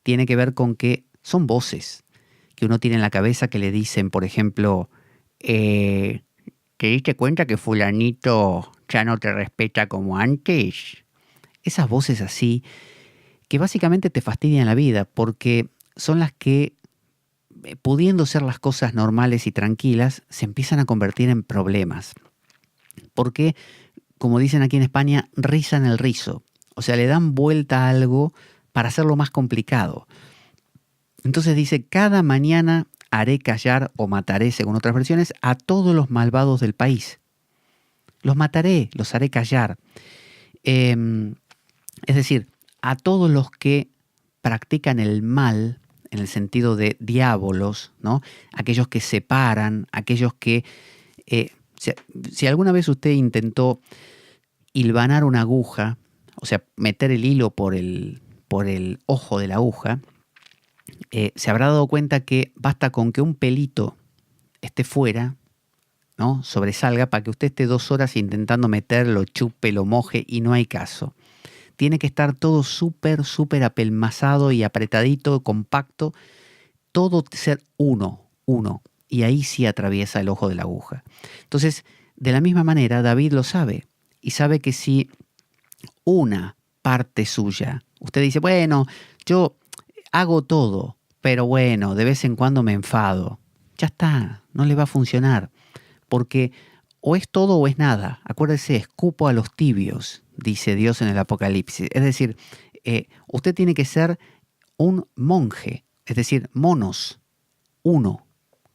tiene que ver con que son voces que uno tiene en la cabeza que le dicen, por ejemplo, ¿te diste cuenta que fulanito ya no te respeta como antes? Esas voces así que básicamente te fastidian la vida porque son las que, pudiendo ser las cosas normales y tranquilas, se empiezan a convertir en problemas. Porque, como dicen aquí en España, rizan el rizo. O sea, le dan vuelta a algo para hacerlo más complicado. Entonces dice, cada mañana haré callar o mataré, según otras versiones, a todos los malvados del país. Los mataré, los haré callar. Es decir, a todos los que practican el mal, en el sentido de diabolos, ¿no? Aquellos que separan, aquellos que... si alguna vez usted intentó hilvanar una aguja, o sea, meter el hilo por el ojo de la aguja, se habrá dado cuenta que basta con que un pelito esté fuera, ¿no? Sobresalga para que usted esté 2 horas intentando meterlo, chupe, lo moje y no hay caso. Tiene que estar todo súper apelmazado y apretadito, compacto, todo ser uno. Y ahí sí atraviesa el ojo de la aguja. Entonces, de la misma manera, David lo sabe. Y sabe que si una parte suya, usted dice, bueno, yo hago todo, pero bueno, de vez en cuando me enfado. Ya está, no le va a funcionar. Porque o es todo o es nada. Acuérdese, escupo a los tibios, dice Dios en el Apocalipsis. Es decir, usted tiene que ser un monje, es decir, monos, uno,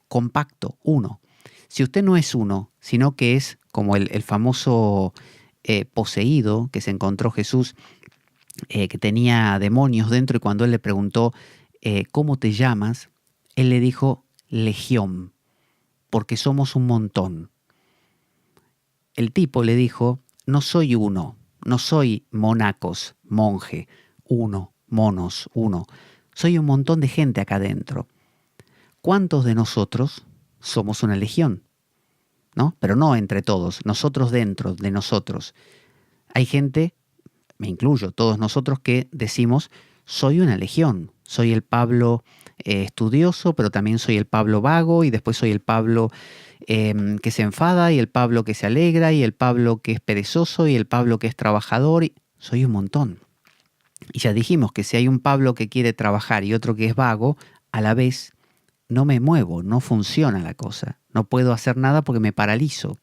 compacto, uno. Si usted no es uno, sino que es como el famoso poseído que se encontró Jesús, que tenía demonios dentro, y cuando él le preguntó, ¿cómo te llamas? Él le dijo, Legión, porque somos un montón. El tipo le dijo, no soy uno, no soy monacos, monje, uno, monos, uno. Soy un montón de gente acá adentro. ¿Cuántos de nosotros somos una legión? ¿No? Pero no entre todos, nosotros dentro de nosotros. Hay gente, me incluyo, todos nosotros que decimos, soy una legión, soy el Pablo estudioso, pero también soy el Pablo vago, y después soy el Pablo que se enfada, y el Pablo que se alegra, y el Pablo que es perezoso, y el Pablo que es trabajador. Soy un montón. Y ya dijimos que si hay un Pablo que quiere trabajar y otro que es vago, a la vez no me muevo, no funciona la cosa. No puedo hacer nada porque me paralizo.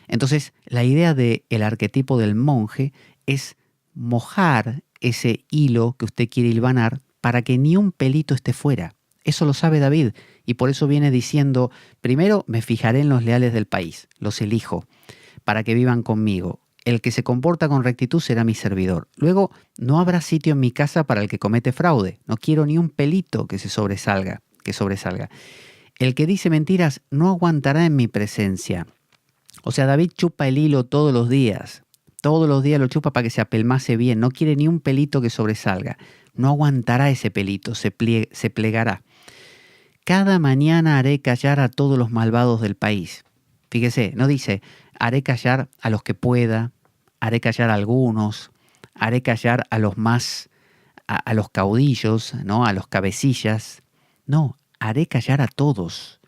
Entonces, la idea del arquetipo del monje es mojar ese hilo que usted quiere hilvanar para que ni un pelito esté fuera. Eso lo sabe David, y por eso viene diciendo, primero me fijaré en los leales del país, los elijo para que vivan conmigo. El que se comporta con rectitud será mi servidor. Luego, no habrá sitio en mi casa para el que comete fraude. No quiero ni un pelito que sobresalga. El que dice mentiras no aguantará en mi presencia. O sea, David chupa el hilo todos los días. Todos los días lo chupa para que se apelmace bien. No quiere ni un pelito que sobresalga. No aguantará ese pelito, se plegará. Cada mañana haré callar a todos los malvados del país. Fíjese, no dice, haré callar a los que pueda, haré callar a algunos, haré callar a los más, a los caudillos, ¿no? A los cabecillas. No, haré callar a todos,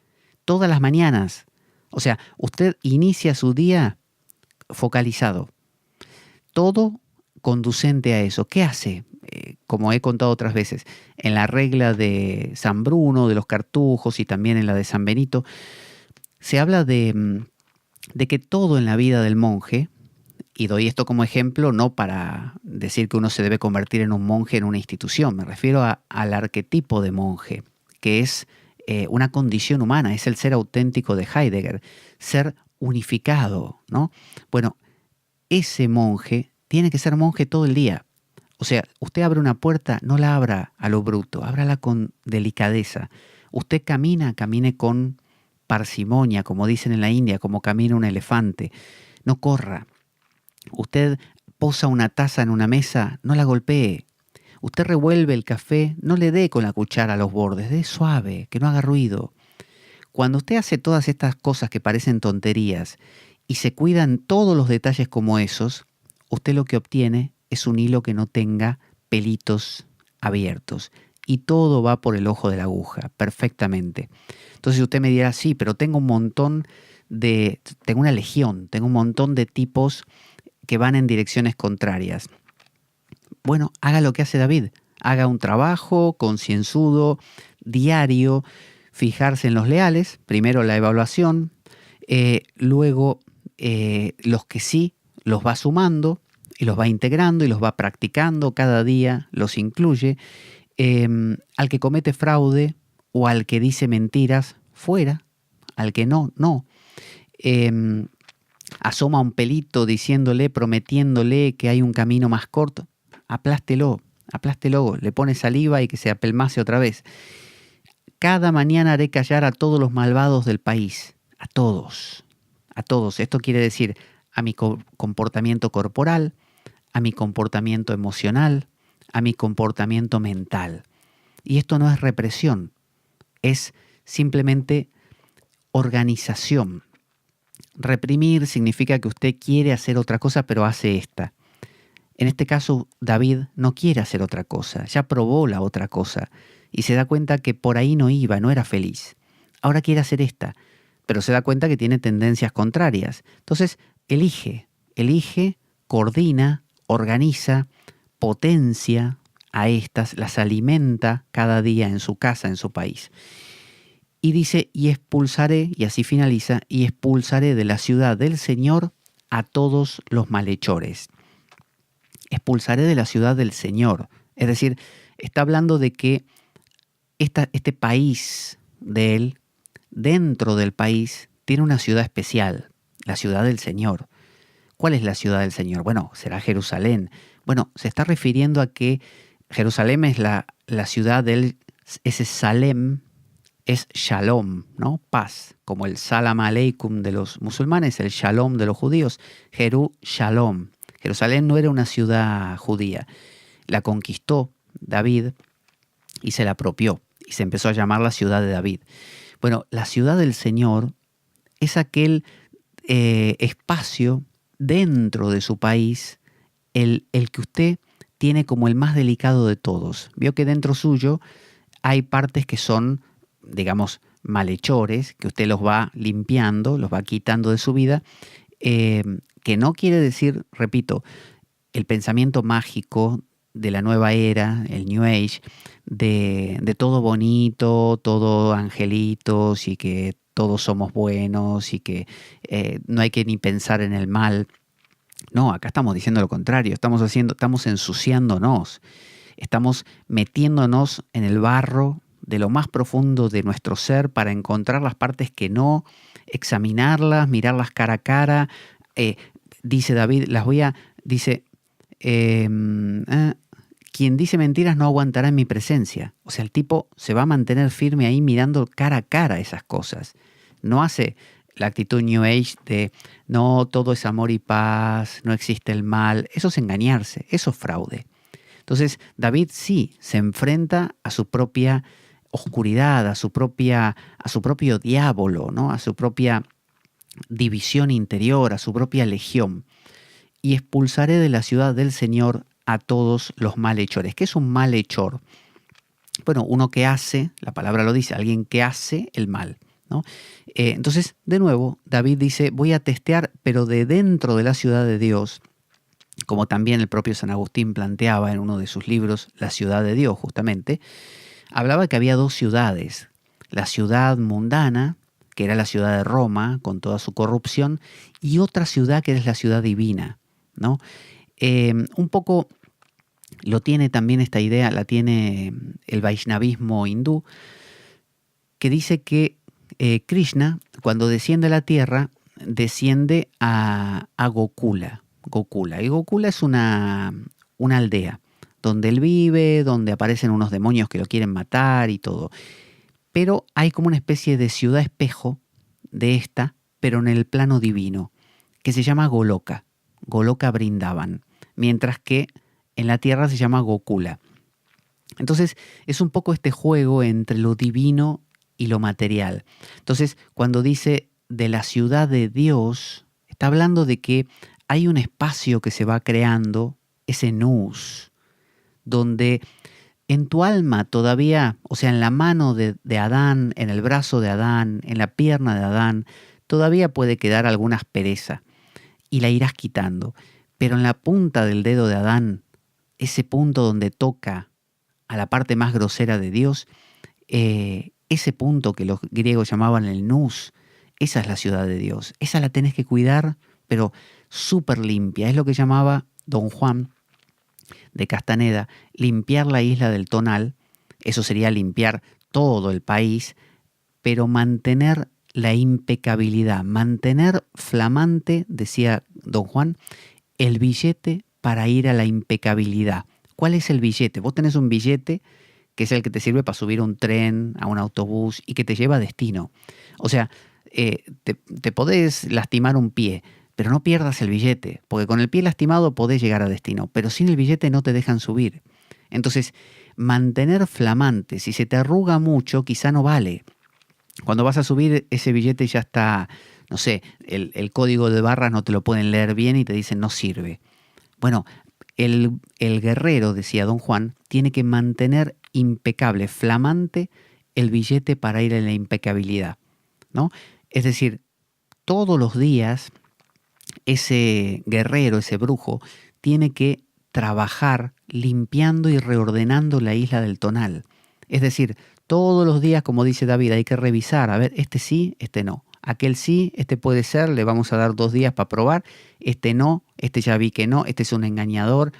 todas las mañanas. O sea, usted inicia su día focalizado. Todo conducente a eso. ¿Qué hace? Como he contado otras veces, en la regla de San Bruno, de los cartujos y también en la de San Benito, se habla de que todo en la vida del monje, y doy esto como ejemplo no para decir que uno se debe convertir en un monje en una institución, me refiero al arquetipo de monje, que es una condición humana, es el ser auténtico de Heidegger, ser unificado, ¿no? Bueno, ese monje tiene que ser monje todo el día. O sea, usted abre una puerta, no la abra a lo bruto, ábrala con delicadeza. Usted camine con parsimonia, como dicen en la India, como camina un elefante. No corra. Usted posa una taza en una mesa, no la golpee. Usted revuelve el café, no le dé con la cuchara a los bordes, dé suave, que no haga ruido. Cuando usted hace todas estas cosas que parecen tonterías y se cuidan todos los detalles como esos, usted lo que obtiene es un hilo que no tenga pelitos abiertos. Y todo va por el ojo de la aguja, perfectamente. Entonces usted me dirá, sí, pero tengo una legión, tengo un montón de tipos que van en direcciones contrarias. Bueno, haga lo que hace David. Haga un trabajo concienzudo, diario, fijarse en los leales, primero la evaluación, luego los que sí los va sumando y los va integrando y los va practicando, cada día los incluye. Al que comete fraude o al que dice mentiras, fuera. Al que no. Asoma un pelito diciéndole, prometiéndole que hay un camino más corto, aplástelo, le pone saliva y que se apelmace otra vez. Cada mañana haré callar a todos los malvados del país, a todos. Esto quiere decir a mi comportamiento corporal, a mi comportamiento emocional, a mi comportamiento mental. Y esto no es represión, es simplemente organización. Reprimir significa que usted quiere hacer otra cosa, pero hace esta. En este caso, David no quiere hacer otra cosa, ya probó la otra cosa y se da cuenta que por ahí no iba, no era feliz. Ahora quiere hacer esta, pero se da cuenta que tiene tendencias contrarias. Entonces, elige, coordina, organiza, potencia a estas, las alimenta cada día en su casa, en su país. Y dice, y expulsaré, y así finaliza, y expulsaré de la ciudad del Señor a todos los malhechores. Expulsaré de la ciudad del Señor. Es decir, está hablando de que este país de él, dentro del país, tiene una ciudad especial, la ciudad del Señor. ¿Cuál es la ciudad del Señor? Bueno, será Jerusalén. Bueno, se está refiriendo a que Jerusalén es la ciudad del, ese Salem, es Shalom, ¿no? Paz, como el Salam Aleikum de los musulmanes, el Shalom de los judíos, Shalom. Jerusalén no era una ciudad judía, la conquistó David y se la apropió y se empezó a llamar la ciudad de David. Bueno, la ciudad del Señor es aquel espacio dentro de su país, el que usted tiene como el más delicado de todos. Vio que dentro suyo hay partes que son, digamos, malhechores, que usted los va limpiando, los va quitando de su vida, que no quiere decir, repito, el pensamiento mágico de la nueva era, el New Age, de todo bonito, todo angelitos y que todos somos buenos y que no hay que ni pensar en el mal. No, acá estamos diciendo lo contrario, estamos ensuciándonos, estamos metiéndonos en el barro de lo más profundo de nuestro ser para encontrar las partes que no, examinarlas, mirarlas cara a cara, dice David, dice, quien dice mentiras no aguantará en mi presencia. O sea, el tipo se va a mantener firme ahí mirando cara a cara esas cosas. No hace la actitud New Age de no, todo es amor y paz, no existe el mal. Eso es engañarse, eso es fraude. Entonces, David sí se enfrenta a su propia oscuridad, a su propio diablo, ¿no? A su propia división interior, a su propia legión. Y expulsaré de la ciudad del Señor a todos los malhechores. ¿Qué es un malhechor? Bueno, uno que hace, la palabra lo dice, alguien que hace el mal, ¿no? Entonces, de nuevo, David dice, voy a testear, pero de dentro de la ciudad de Dios, como también el propio San Agustín planteaba en uno de sus libros, La ciudad de Dios, justamente, hablaba que había dos ciudades, la ciudad mundana, que era la ciudad de Roma, con toda su corrupción, y otra ciudad que es la ciudad divina, ¿no? Un poco lo tiene también esta idea, la tiene el Vaishnavismo hindú, que dice que Krishna, cuando desciende a la tierra, desciende a Gokula. Y Gokula es una aldea donde él vive, donde aparecen unos demonios que lo quieren matar y todo. Pero hay como una especie de ciudad espejo de esta, pero en el plano divino, que se llama Goloka Vrindavan, mientras que en la tierra se llama Gokula. Entonces es un poco este juego entre lo divino y lo material. Entonces cuando dice de la ciudad de Dios, está hablando de que hay un espacio que se va creando, ese nous, donde en tu alma todavía, o sea, en la mano de Adán, en el brazo de Adán, en la pierna de Adán, todavía puede quedar alguna aspereza y la irás quitando. Pero en la punta del dedo de Adán, ese punto donde toca a la parte más grosera de Dios, ese punto que los griegos llamaban el nous, esa es la ciudad de Dios. Esa la tenés que cuidar, pero súper limpia. Es lo que llamaba Don Juan de Castaneda, limpiar la isla del Tonal. Eso sería limpiar todo el país, pero mantener la impecabilidad, mantener flamante, decía Don Juan, el billete para ir a la impecabilidad. ¿Cuál es el billete? Vos tenés un billete que es el que te sirve para subir a un tren, a un autobús y que te lleva a destino. O sea, te podés lastimar un pie, pero no pierdas el billete, porque con el pie lastimado podés llegar a destino, pero sin el billete no te dejan subir. Entonces, mantener flamante, si se te arruga mucho, quizá no vale. Cuando vas a subir, ese billete ya está, no sé, el código de barras no te lo pueden leer bien y te dicen no sirve. Bueno, el guerrero, decía Don Juan, tiene que mantener impecable, flamante, el billete para ir a la impecabilidad, ¿no? Es decir, todos los días ese guerrero, ese brujo, tiene que trabajar limpiando y reordenando la isla del Tonal. Es decir, todos los días, como dice David, hay que revisar, a ver, este sí, este no. Aquel sí, este puede ser, le vamos a dar 2 días para probar. Este no, este ya vi que no, este es un engañador,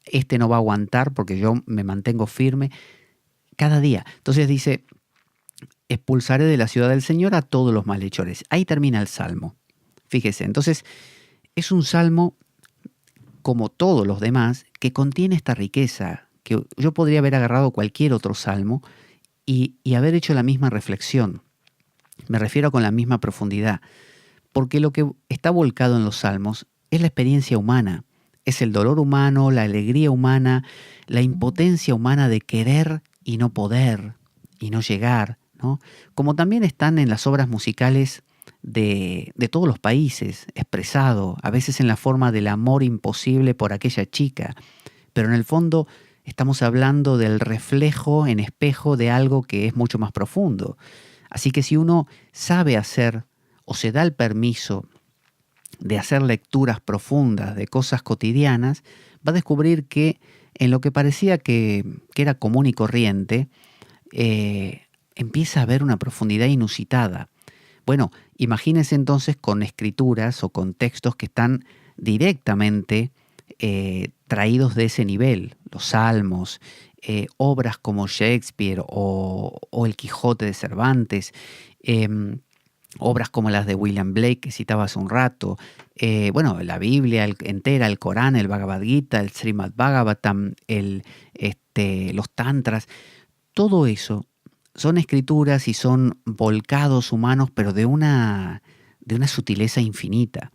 este no va a aguantar porque yo me mantengo firme. Cada día. Entonces dice, expulsaré de la ciudad del Señor a todos los malhechores. Ahí termina el salmo. Fíjese, entonces es un salmo, como todos los demás, que contiene esta riqueza, que yo podría haber agarrado cualquier otro salmo y haber hecho la misma reflexión. Me refiero con la misma profundidad, porque lo que está volcado en los salmos es la experiencia humana, es el dolor humano, la alegría humana, la impotencia humana de querer y no poder y no llegar, ¿no? Como también están en las obras musicales de todos los países, expresado, a veces en la forma del amor imposible por aquella chica, pero en el fondo estamos hablando del reflejo en espejo de algo que es mucho más profundo. Así que si uno sabe hacer o se da el permiso de hacer lecturas profundas de cosas cotidianas, va a descubrir que en lo que parecía que era común y corriente, empieza a haber una profundidad inusitada. Bueno, imagínense entonces con escrituras o con textos que están directamente traídos de ese nivel, los salmos, obras como Shakespeare o El Quijote de Cervantes, obras como las de William Blake que citaba hace un rato, la Biblia entera, el Corán, el Bhagavad Gita, el Srimad Bhagavatam, los Tantras, todo eso son escrituras y son volcados humanos, pero de una sutileza infinita,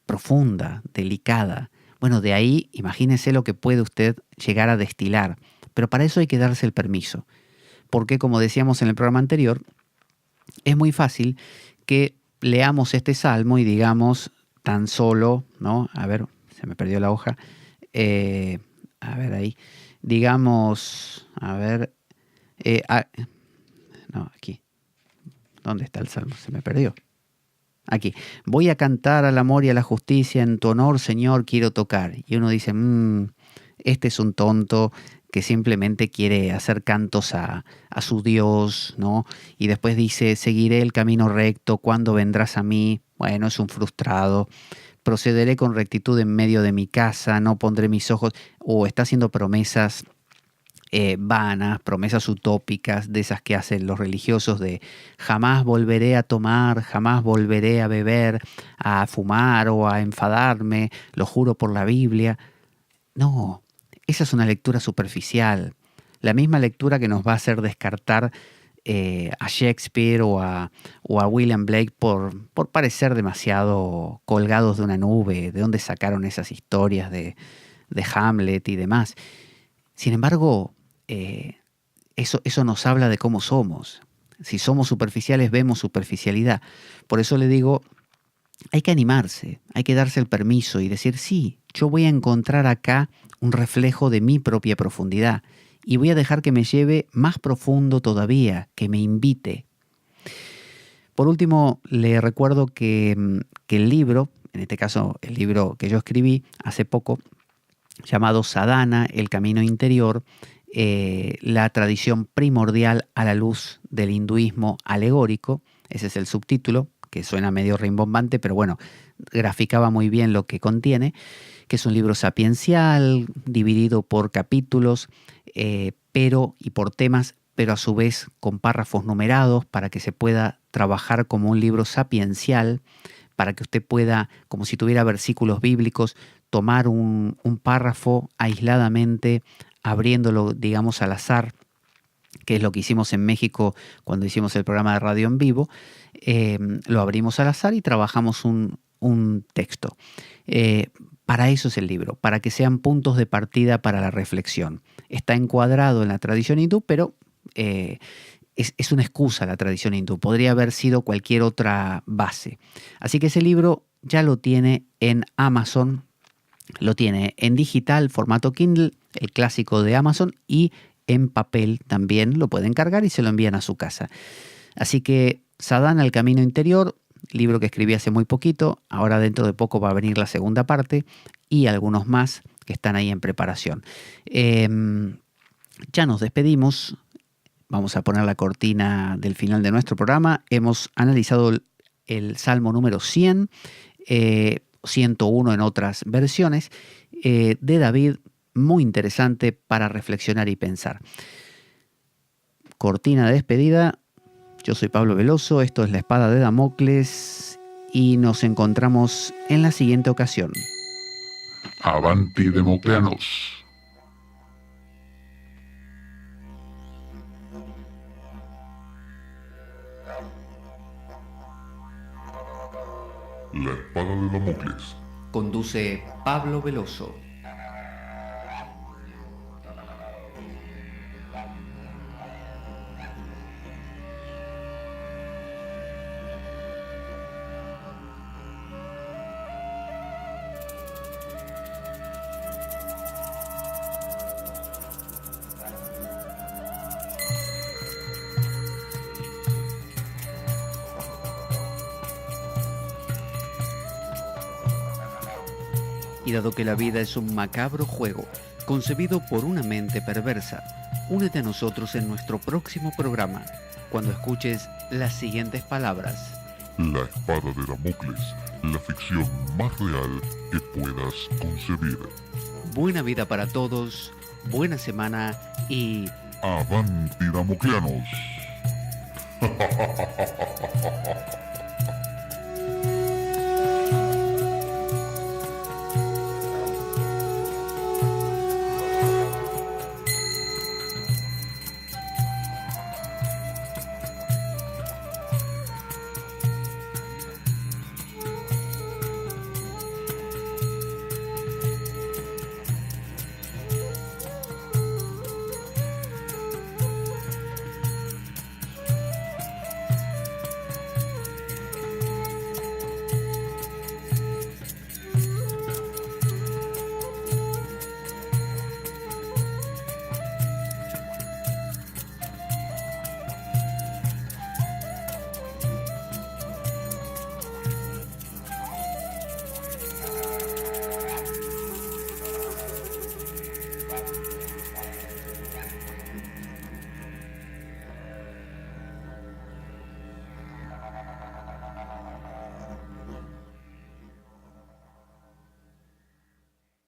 profunda, delicada. Bueno, de ahí imagínese lo que puede usted llegar a destilar, pero para eso hay que darse el permiso, porque como decíamos en el programa anterior, es muy fácil que leamos este salmo y digamos tan solo, ¿no? A ver, se me perdió la hoja. A ver ahí. Digamos, a ver. No, aquí. ¿Dónde está el salmo? Se me perdió. Aquí. Voy a cantar al amor y a la justicia, en tu honor, Señor, quiero tocar. Y uno dice, este es un tonto que simplemente quiere hacer cantos a su Dios, ¿no? Y después dice, seguiré el camino recto, ¿cuándo vendrás a mí? Bueno, es un frustrado. Procederé con rectitud en medio de mi casa, no pondré mis ojos. O está haciendo promesas vanas, promesas utópicas, de esas que hacen los religiosos de jamás volveré a tomar, jamás volveré a beber, a fumar o a enfadarme, lo juro por la Biblia. No, esa es una lectura superficial, la misma lectura que nos va a hacer descartar a Shakespeare o a William Blake por parecer demasiado colgados de una nube, de dónde sacaron esas historias de Hamlet y demás. Sin embargo, eso nos habla de cómo somos. Si somos superficiales, vemos superficialidad. Por eso le digo, hay que animarse, hay que darse el permiso y decir, sí, yo voy a encontrar acá un reflejo de mi propia profundidad y voy a dejar que me lleve más profundo todavía, que me invite. Por último, le recuerdo que el libro, en este caso el libro que yo escribí hace poco, llamado Sadhana, el camino interior, la tradición primordial a la luz del hinduismo alegórico, ese es el subtítulo, que suena medio rimbombante, pero bueno, graficaba muy bien lo que contiene, que es un libro sapiencial, dividido por capítulos, y por temas, pero a su vez con párrafos numerados para que se pueda trabajar como un libro sapiencial, para que usted pueda, como si tuviera versículos bíblicos, tomar un párrafo aisladamente, abriéndolo, digamos, al azar, que es lo que hicimos en México cuando hicimos el programa de radio en vivo. Lo abrimos al azar y trabajamos un texto. Para eso es el libro, para que sean puntos de partida para la reflexión. Está encuadrado en la tradición hindú, pero es una excusa la tradición hindú. Podría haber sido cualquier otra base. Así que ese libro ya lo tiene en Amazon, lo tiene en digital, formato Kindle, el clásico de Amazon, y en papel también lo pueden cargar y se lo envían a su casa. Así que Sadhana, el camino interior, libro que escribí hace muy poquito, ahora dentro de poco va a venir la segunda parte y algunos más que están ahí en preparación. Ya nos despedimos, vamos a poner la cortina del final de nuestro programa. Hemos analizado el Salmo número 100, 101 en otras versiones, de David, muy interesante para reflexionar y pensar. Cortina de despedida. Yo soy Pablo Veloso, esto es La Espada de Damocles y nos encontramos en la siguiente ocasión. Avanti Democleanos. La Espada de Damocles. Conduce Pablo Veloso. Y dado que la vida es un macabro juego, concebido por una mente perversa, únete a nosotros en nuestro próximo programa, cuando escuches las siguientes palabras. La Espada de Damocles, la ficción más real que puedas concebir. Buena vida para todos, buena semana y... ¡Avanti Damocleanos!